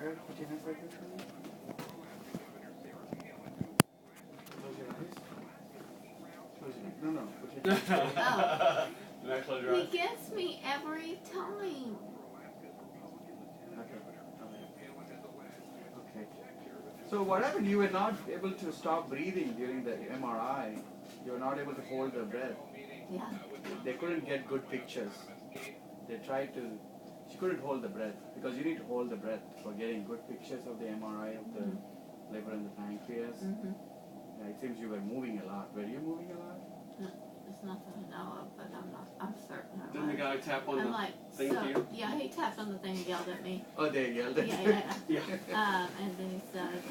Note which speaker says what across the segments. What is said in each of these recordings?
Speaker 1: Alright, put your hands like this for me. Close your eyes. Close your eyes. No, no. Put your hands.
Speaker 2: Oh.
Speaker 3: Do not close your
Speaker 2: He
Speaker 3: eyes.
Speaker 2: gets me every time.
Speaker 1: Okay. So what happened? You were not able to stop breathing during the MRI. You were not able to hold the breath.
Speaker 2: Yeah.
Speaker 1: They couldn't get good pictures. They tried to. She couldn't hold the breath because you need to hold the breath for getting good pictures of the MRI of the liver and the pancreas.
Speaker 2: Mm-hmm.
Speaker 1: Yeah, it seems you were moving a lot. Were you moving a lot?
Speaker 2: No, it's not that I know of, but I'm certain I
Speaker 3: Didn't the
Speaker 2: was.
Speaker 3: guy tap on
Speaker 2: I'm
Speaker 3: the
Speaker 2: like,
Speaker 3: thing
Speaker 2: so,
Speaker 3: to you?
Speaker 2: yeah, he tapped on the thing and yelled at me.
Speaker 1: Oh, they yelled at
Speaker 2: Yeah,
Speaker 1: you.
Speaker 2: yeah.
Speaker 3: Yeah.
Speaker 2: And then he said,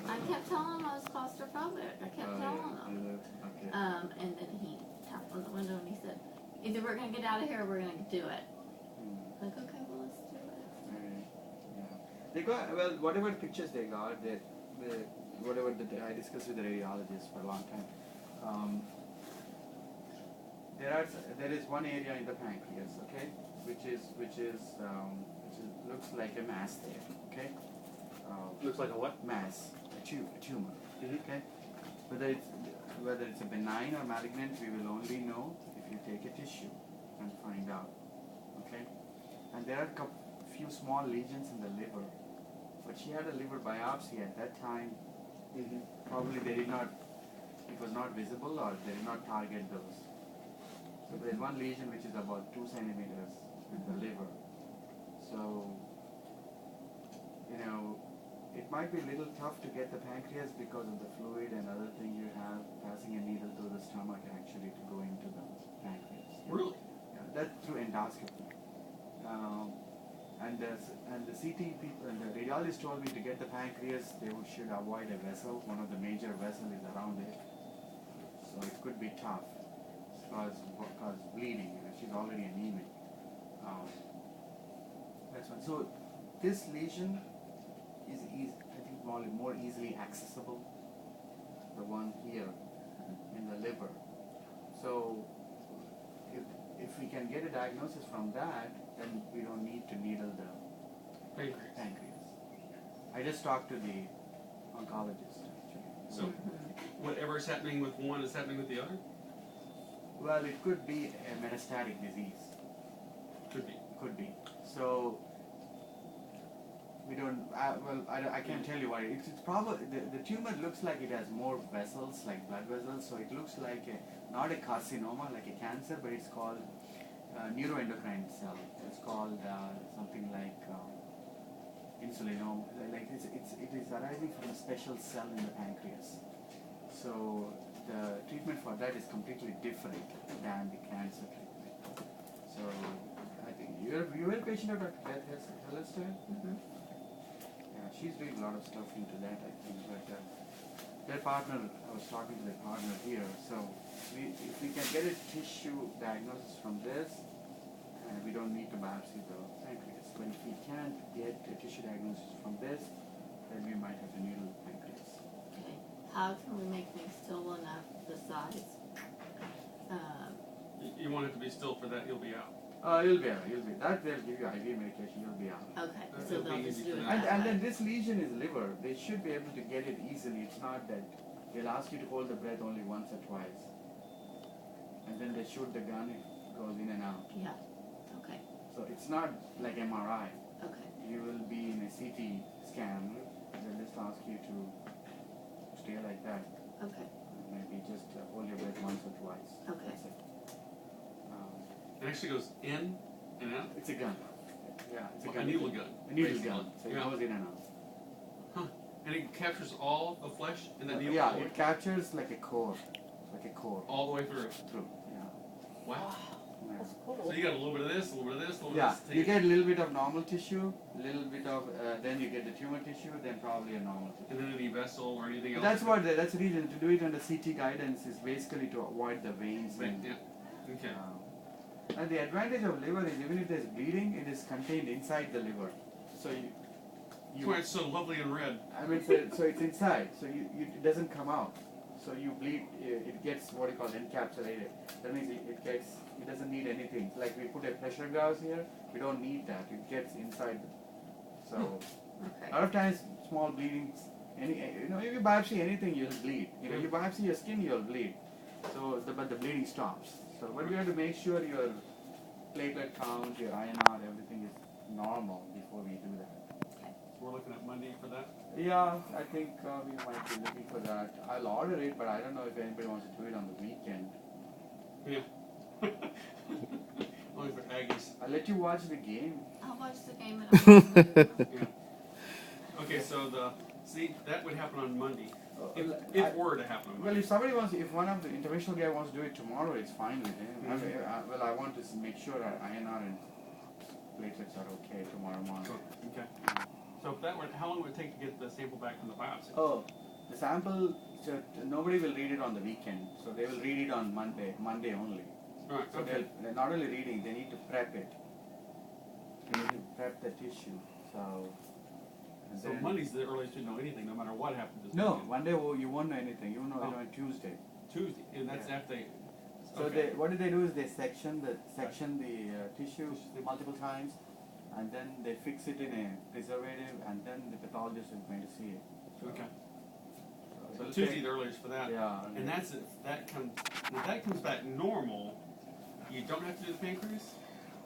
Speaker 2: I kept telling him I was claustrophobic. I kept telling him.
Speaker 1: Okay.
Speaker 2: And then he tapped on the window and he said, either we're going to get out of here or we're going to do it. Like, okay, well, let's do it.
Speaker 1: Alright. Yeah. They got, well, whatever pictures they got, whatever I discussed with the radiologist for a long time. There is one area in the pancreas, okay, which looks like a mass there, okay.
Speaker 3: Looks like a what?
Speaker 1: Mass, a tumor,
Speaker 3: Mhm.
Speaker 1: okay. Whether it's a benign or malignant, we will only know if you take a tissue and find out, okay. And there are a few small lesions in the liver, but she had a liver biopsy at that time. Probably it was not visible or they did not target those. So there is one lesion which is about 2 centimeters in the liver. So, it might be a little tough to get the pancreas because of the fluid and other thing you have, passing a needle through the stomach actually to go into the pancreas.
Speaker 3: Really?
Speaker 1: Yeah, that's through endoscopy. And the CT people and the radiologist told me to get the pancreas, they should avoid a vessel. One of the major vessels is around it, so it could be tough because bleeding. She's already anemic. That's one. So this lesion is I think more easily accessible. The one here in the liver. So if we can get a diagnosis from that, then we don't need to needle the pancreas. I just talked to the oncologist actually.
Speaker 3: So, whatever's happening with one is happening with the other?
Speaker 1: Well, it could be a metastatic disease.
Speaker 3: Could be.
Speaker 1: Could be. So we don't. I can't tell you why. It's probably the tumor looks like it has more vessels, like blood vessels. So it looks like not a carcinoma, like a cancer, but it's called neuroendocrine cell. It's called something like insulinoma. Like it is arising from a special cell in the pancreas. So the treatment for that is completely different than the cancer treatment. So I think you were a patient of Dr. Beth Hellister? Yeah, she's doing a lot of stuff into that, I think. But their partner, I was talking to their partner here. So if we can get a tissue diagnosis from this, we don't need to biopsy the pancreas. But if we can't get a tissue diagnosis from this, then we might have to needle the pancreas.
Speaker 2: Okay. How can we make things still enough the size?
Speaker 3: You want it to be still for that, you'll be out.
Speaker 1: You'll be out. That they'll give you IV medication. You'll be out.
Speaker 2: Okay,
Speaker 3: It'll
Speaker 2: so
Speaker 3: be
Speaker 2: they'll
Speaker 3: easy
Speaker 2: just
Speaker 3: for
Speaker 2: do it
Speaker 3: them.
Speaker 2: that
Speaker 1: And
Speaker 2: way.
Speaker 1: then this lesion is liver. They should be able to get it easily. It's not that they'll ask you to hold the breath only once or twice, and then they shoot the gun. It goes in and out.
Speaker 2: Yeah. Okay.
Speaker 1: So it's not like MRI.
Speaker 2: Okay.
Speaker 1: You will be in a CT scan. They'll just ask you to stay like that.
Speaker 2: Okay.
Speaker 1: Maybe just hold your breath once or twice.
Speaker 2: Okay.
Speaker 1: That's it.
Speaker 3: It actually goes in and out?
Speaker 1: It's a gun. Yeah, it's a
Speaker 3: A
Speaker 1: gun.
Speaker 3: needle gun.
Speaker 1: A needle
Speaker 3: basically.
Speaker 1: gun. So it
Speaker 3: Yeah.
Speaker 1: goes in and out.
Speaker 3: Huh. And it captures all the flesh in that needle?
Speaker 1: Yeah, it captures like a core. Like a core.
Speaker 3: All the way through.
Speaker 1: Through. Yeah.
Speaker 3: Wow.
Speaker 1: Yeah.
Speaker 2: That's cool.
Speaker 3: So you got a little bit of this, a little bit of this, a little
Speaker 1: Yeah,
Speaker 3: bit of this.
Speaker 1: you get a little bit of normal tissue, a little bit of, then you get the tumor tissue, then probably a normal tissue.
Speaker 3: And then any vessel or anything else?
Speaker 1: That's the reason to do it under CT guidance is basically to avoid the veins.
Speaker 3: Right,
Speaker 1: And,
Speaker 3: yeah. Okay.
Speaker 1: and the advantage of liver is even if there's bleeding, it is contained inside the liver. So
Speaker 3: That's why it's so lovely and red.
Speaker 1: I mean, so it's inside, so it doesn't come out. So you bleed, it gets what you call encapsulated. That means it doesn't need anything. Like we put a pressure gauze here, we don't need that. It gets inside. So
Speaker 2: Okay.
Speaker 1: lot of times, small bleedings, if you biopsy anything, you'll bleed. You biopsy your skin, you'll bleed. So, but the bleeding stops. So, but we have to make sure your platelet count, your INR, everything is normal before we do that.
Speaker 3: So we're looking at Monday for that?
Speaker 1: Yeah, I think we might be looking for that. I'll order it, but I don't know if anybody wants to do it on the weekend.
Speaker 3: Yeah. Only for Aggies.
Speaker 1: I'll let you watch the game.
Speaker 2: I'll watch the game and
Speaker 3: Yeah. Okay, so that would happen on Monday. If
Speaker 1: I-
Speaker 3: it were to happen on
Speaker 1: Well,
Speaker 3: Monday.
Speaker 1: if somebody wants, if one of the interventional guy wants to do it tomorrow, it's fine with him. I want to make sure our INR and platelets are okay tomorrow morning.
Speaker 3: Cool. Okay. So if that were, how long would it take to get the sample back from the biopsy?
Speaker 1: Oh, the sample, so nobody will read it on the weekend, so they will read it on Monday only.
Speaker 3: All right.
Speaker 1: So
Speaker 3: Okay.
Speaker 1: they're not only reading, they need to prep it. They need to prep the tissue. And
Speaker 3: So
Speaker 1: then-
Speaker 3: Monday's the earliest you know anything, no matter what happens. this
Speaker 1: No,
Speaker 3: weekend.
Speaker 1: one day you won't know anything. You know it on Tuesday.
Speaker 3: Tuesday, and that's
Speaker 1: Yeah.
Speaker 3: after they.
Speaker 1: So
Speaker 3: Okay.
Speaker 1: what do they do is they section the tissue multiple times, and then they fix it in a preservative, and then the pathologist is going to see it.
Speaker 3: Okay.
Speaker 1: So
Speaker 3: So
Speaker 1: it'll
Speaker 3: Tuesday
Speaker 1: take-
Speaker 3: the earliest for that.
Speaker 1: Yeah.
Speaker 3: And that's if that comes back normal, you don't have to do the pancreas?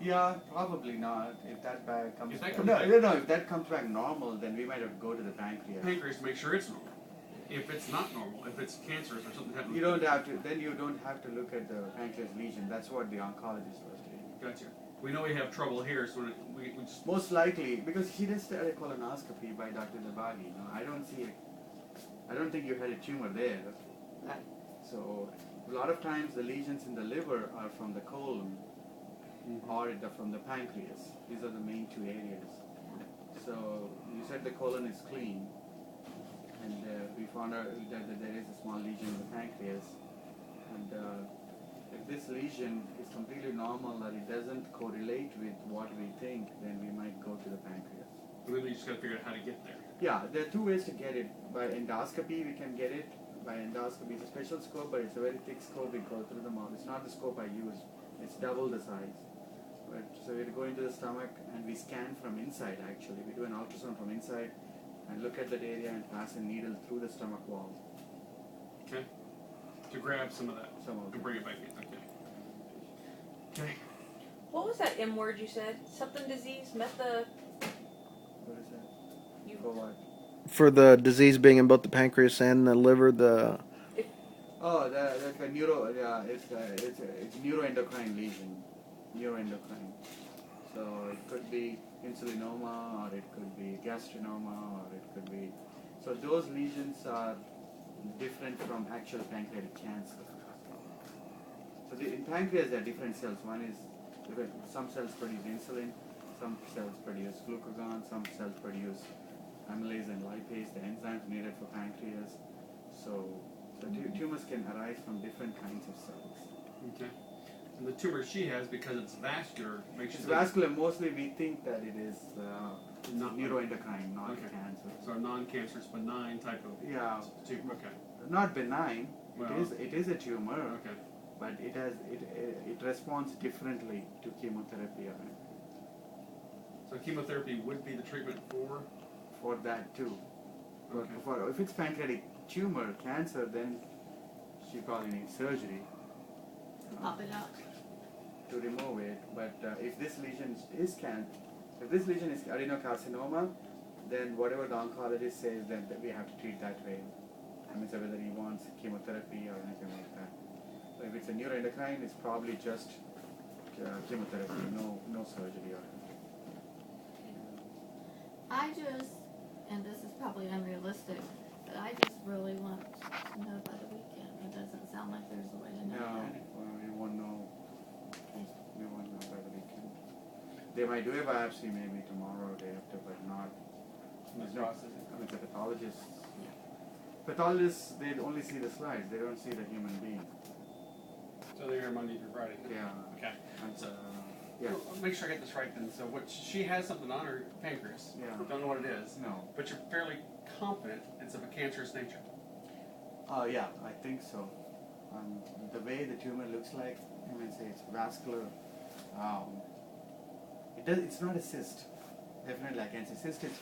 Speaker 1: Yeah, probably not. If that bag comes
Speaker 3: If that
Speaker 1: back,
Speaker 3: comes
Speaker 1: no,
Speaker 3: back-
Speaker 1: no, if that comes back normal, then we might have to go to the pancreas.
Speaker 3: Pancreas to make sure it's normal. If it's not normal, if it's cancerous or something happens.
Speaker 1: You don't have to. Then you don't have to look at the pancreas lesion. That's what the oncologist was doing.
Speaker 3: Gotcha. We know we have trouble here, so we just.
Speaker 1: Most likely, because he just had a colonoscopy by Dr. Devagi. I don't think you had a tumor there.
Speaker 2: Right.
Speaker 1: So a lot of times the lesions in the liver are from the colon or from the pancreas. These are the main two areas. So you said the colon is clean, and we found out that there is a small lesion in the pancreas. And if this lesion is completely normal or it doesn't correlate with what we think, then we might go to the pancreas.
Speaker 3: Really just gotta figure out how to get there.
Speaker 1: Yeah, there are two ways to get it. By endoscopy, we can get it. By endoscopy, it's a special scope, but it's a very thick scope. We go through the mouth. It's not the scope I use. It's double the size. But so we go into the stomach and we scan from inside. Actually, we do an ultrasound from inside and look at that area and pass a needle through the stomach wall.
Speaker 3: Okay. To grab some of that
Speaker 1: Some of
Speaker 3: and
Speaker 1: it.
Speaker 3: bring it back in. Okay. Okay.
Speaker 4: What was that M word you said? Something disease?
Speaker 1: What is that?
Speaker 4: You
Speaker 1: For what?
Speaker 5: For the disease being in both the pancreas and the liver,
Speaker 1: Oh, that's a neuro. Yeah, it's neuroendocrine lesion. Neuroendocrine. So it could be insulinoma, or it could be gastrinoma, or it could be. So those lesions are different from actual pancreatic cancer. So in pancreas there are different cells. One is some cells produce insulin, some cells produce glucagon, some cells produce amylase and lipase, the enzymes needed for pancreas. So tumors can arise from different kinds of cells.
Speaker 3: Okay. And the tumor she has, because it's vascular, makes
Speaker 1: It's
Speaker 3: you think
Speaker 1: vascular. Mostly we think that it is
Speaker 3: Not-
Speaker 1: neuroendocrine, not
Speaker 3: Okay.
Speaker 1: cancer.
Speaker 3: so a non-cancerous, benign type of
Speaker 1: Yeah,
Speaker 3: tumor. Okay.
Speaker 1: not benign.
Speaker 3: Well,
Speaker 1: It is a tumor,
Speaker 3: Okay.
Speaker 1: but it responds differently to chemotherapy
Speaker 3: So chemotherapy would be the treatment
Speaker 1: for that too.
Speaker 3: Okay.
Speaker 1: If it's pancreatic tumor cancer, then she probably needs surgery
Speaker 2: Pop it out.
Speaker 1: to remove it. But if this lesion is adenocarcinoma, then whatever the oncologist says, then we have to treat that way. I mean, so whether he wants chemotherapy or anything like that. So if it's a neuroendocrine, it's probably just chemotherapy, no surgery or anything.
Speaker 2: I just, and this is probably unrealistic, but I just really want to know by the weekend. It doesn't sound like there's a way to know
Speaker 1: No,
Speaker 2: that.
Speaker 1: well, we won't know.
Speaker 2: Okay.
Speaker 1: We won't know by the weekend. They might do a biopsy maybe tomorrow or day after, but not. There's no, I mean, the pathologists. Pathologists, they only see the slides. They don't see the human being.
Speaker 3: So they're here Monday through Friday.
Speaker 1: Yeah.
Speaker 3: Okay.
Speaker 1: And,
Speaker 3: So,
Speaker 1: yeah.
Speaker 3: I'll make sure I get this right then. So what she has something on her pancreas.
Speaker 1: Yeah.
Speaker 3: Don't know what it is.
Speaker 1: No.
Speaker 3: But you're fairly confident it's of a cancerous nature.
Speaker 1: Yeah, I think so. The way the tumor looks like, I mean, say it's vascular. It's not a cyst. Definitely, I can say cyst is